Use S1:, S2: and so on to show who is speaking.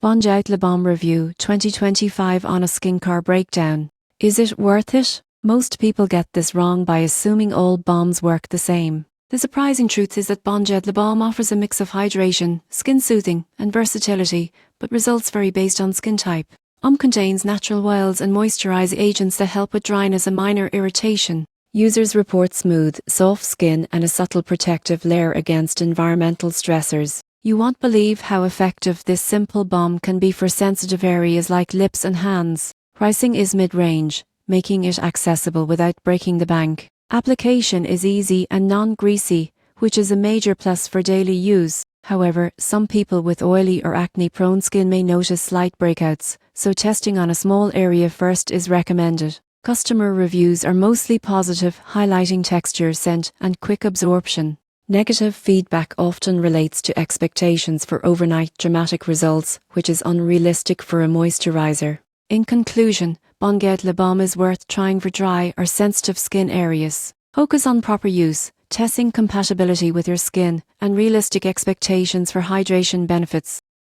S1: Bonjout Le Balm Review 2025 on a skincare breakdown. Is it worth it? Most people get this wrong by assuming all balms work the same. The surprising truth is that Bonjout Le Balm offers a mix of hydration, skin soothing, and versatility, but results vary based on skin type. Contains natural oils and moisturizing agents that help with dryness and minor irritation. Users report smooth, soft skin and a subtle protective layer against environmental stressors. You won't believe how effective this simple balm can be for sensitive areas like lips and hands. Pricing is mid-range, making it accessible without breaking the bank. Application is easy and non-greasy, which is a major plus for daily use. However, some people with oily or acne-prone skin may notice slight breakouts, so testing on a small area first is recommended. Customer reviews are mostly positive, highlighting texture, scent, and quick absorption. Negative feedback often relates to expectations for overnight dramatic results, which is unrealistic for a moisturizer. In conclusion, Bonjout Le Balm is worth trying for dry or sensitive skin areas. Focus on proper use, testing compatibility with your skin, and realistic expectations for hydration benefits.